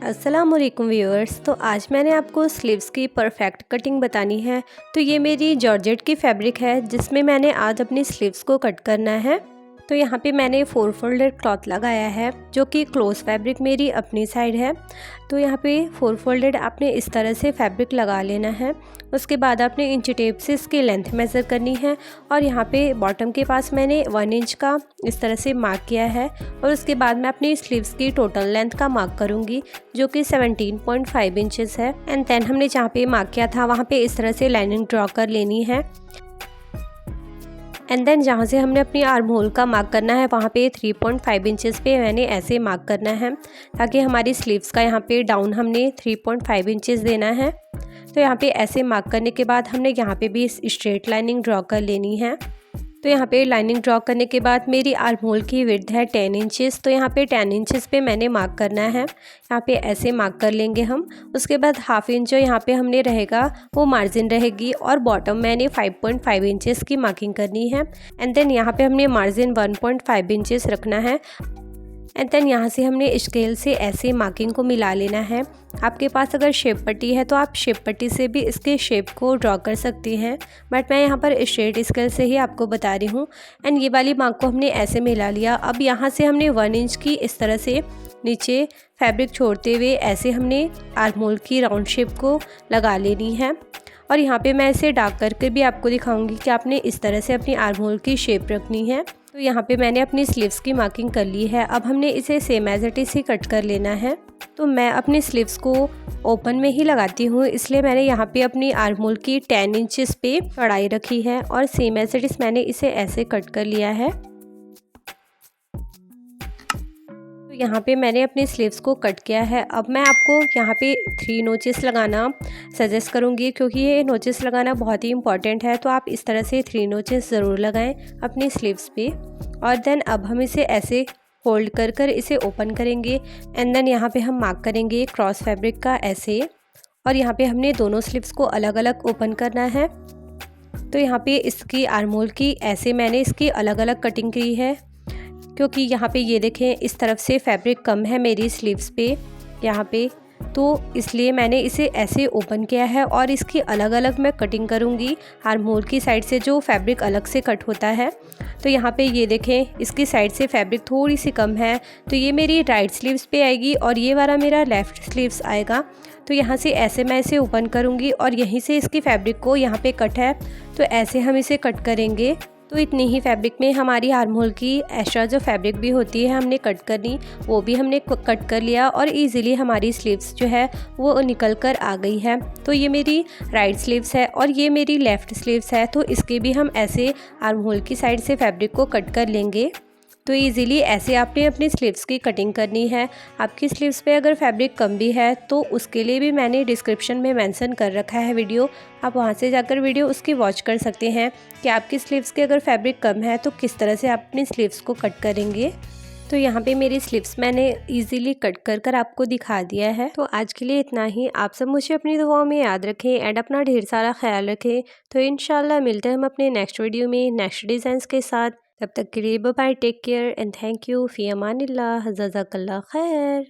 अस्सलामुअलैकुम व्यूअर्स। तो आज मैंने आपको स्लीव्स की परफेक्ट कटिंग बतानी है। तो ये मेरी जॉर्जेट की फैब्रिक है जिसमें मैंने आज अपनी स्लीव्स को कट करना है। तो यहाँ पे मैंने 4 फोल्डेड क्लॉथ लगाया है जो कि क्लोज फैब्रिक मेरी अपनी साइड है। तो यहाँ पे 4 फोल्डेड आपने इस तरह से फैब्रिक लगा लेना है। उसके बाद आपने इंच टेप से इसकी लेंथ मेज़र करनी है और यहाँ पे बॉटम के पास मैंने 1 इंच का इस तरह से मार्क किया है। और उसके बाद मैं अपनी स्लीव्स की टोटल लेंथ का मार्क करूँगी जो कि 17.5 इंचेस है। एंड देन हमने जहाँ पे मार्क किया था वहाँ पे इस तरह से लाइनिंग ड्रॉ कर लेनी है। एंड देन जहाँ से हमने अपनी आर्म होल का मार्क करना है वहाँ पे 3.5 इंचेस पे मैंने ऐसे मार्क करना है ताकि हमारी स्लीव्स का यहाँ पे डाउन हमने 3.5 इंचेस देना है। तो यहाँ पे ऐसे मार्क करने के बाद हमने यहाँ पे भी स्ट्रेट लाइनिंग ड्रॉ कर लेनी है। तो यहाँ पे लाइनिंग ड्रॉ करने के बाद मेरी आर्म होल की विड्थ है 10 इंचेस। तो यहाँ पे 10 इंचेस पे मैंने मार्क करना है। यहाँ पे ऐसे मार्क कर लेंगे हम। उसके बाद हाफ इंच जो यहाँ पे हमने रहेगा वो मार्जिन रहेगी और बॉटम मैंने 5.5 इंचेस की मार्किंग करनी है। एंड देन यहाँ पे हमने मार्जिन 1.5 इंचेस रखना है। एंड देन यहाँ से हमने स्केल से ऐसे मार्किंग को मिला लेना है। आपके पास अगर शेप पट्टी है तो आप शेप पट्टी से भी इसके शेप को ड्रॉ कर सकती हैं, बट मैं यहाँ पर स्ट्रेट स्केल से ही आपको बता रही हूँ। एंड ये वाली मार्क को हमने ऐसे मिला लिया। अब यहाँ से हमने 1 इंच की इस तरह से नीचे फैब्रिक छोड़ते हुए ऐसे हमने आर्म होल की राउंड शेप को लगा लेनी है। और यहाँ पे मैं इसे डार्क करके भी आपको दिखाऊंगी कि आपने इस तरह से अपनी आर्म होल की शेप रखनी है। तो यहाँ पे मैंने अपनी स्लीव्स की मार्किंग कर ली है। अब हमने इसे सेम एज इट इज ही कट कर लेना है। तो मैं अपनी स्लीव्स को ओपन में ही लगाती हूँ, इसलिए मैंने यहाँ पे अपनी आर्म होल की 10 इंचेस पे चौड़ाई रखी है और सेम एज इट इज मैंने इसे ऐसे कट कर लिया है। तो यहाँ पे मैंने अपनी स्लीव्स को कट किया है। अब मैं आपको यहाँ पे 3 नोचेस लगाना सजेस्ट करूँगी क्योंकि ये नोचेस लगाना बहुत ही इंपॉर्टेंट है। तो आप इस तरह से 3 नोचेस ज़रूर लगाएं अपनी स्लीव्स पे। और देन अब हम इसे ऐसे फोल्ड कर कर इसे ओपन करेंगे। एंड देन यहाँ पे हम मार्क करेंगे क्रॉस फैब्रिक का ऐसे। और यहाँ पे हमने दोनों स्लीव्स को अलग अलग ओपन करना है। तो यहाँ पे इसकी आर्म होल की ऐसे मैंने इसकी अलग अलग कटिंग की है क्योंकि यहाँ पे ये देखें इस तरफ से फैब्रिक कम है मेरी स्लीव्स पे यहाँ पे, तो इसलिए मैंने इसे ऐसे ओपन किया है। और इसकी अलग अलग मैं कटिंग करूँगी आर्म होल की साइड से जो फैब्रिक अलग से कट होता है। तो यहाँ पे ये देखें इसकी साइड से फैब्रिक थोड़ी सी कम है, तो ये मेरी राइट स्लीव्स पे आएगी और ये वाला मेरा लेफ़्ट स्लीव्स आएगा। तो यहाँ से ऐसे मैं इसे ओपन करूँगी और यहीं से इसकी फैब्रिक को यहाँ पे कट है तो ऐसे हम इसे कट करेंगे। तो इतनी ही फैब्रिक में हमारी आर्म होल की एक्स्ट्रा जो फैब्रिक भी होती है हमने कट करनी, वो भी हमने कट कर लिया और इजीली हमारी स्लीव्स जो है वो निकल कर आ गई है। तो ये मेरी राइट स्लीव्स है और ये मेरी लेफ़्ट स्लीव्स है। तो इसके भी हम ऐसे आर्म होल की साइड से फैब्रिक को कट कर लेंगे। तो इजीली ऐसे आपने अपनी स्लीव्स की कटिंग करनी है। आपकी स्लीव्स पे अगर फैब्रिक कम भी है तो उसके लिए भी मैंने डिस्क्रिप्शन में मेंशन कर रखा है वीडियो, आप वहां से जाकर वीडियो उसकी वॉच कर सकते हैं कि आपकी स्लीव्स के अगर फैब्रिक कम है तो किस तरह से आप अपनी स्लीव्स को कट करेंगे। तो यहाँ पे मेरी स्लीव्स मैंने इजीली कट कर कर आपको दिखा दिया है। तो आज के लिए इतना ही। आप सब मुझे अपनी दुआओं में याद रखें एंड अपना ढेर सारा ख्याल रखें। तो इंशाल्लाह मिलते हैं हम अपने नेक्स्ट वीडियो में नेक्स्ट डिज़ाइंस के साथ। तब तक के लिए bye bye, take care and thank you, फ़ी अमानिल्लाह, जज़ाकल्लाह खैर।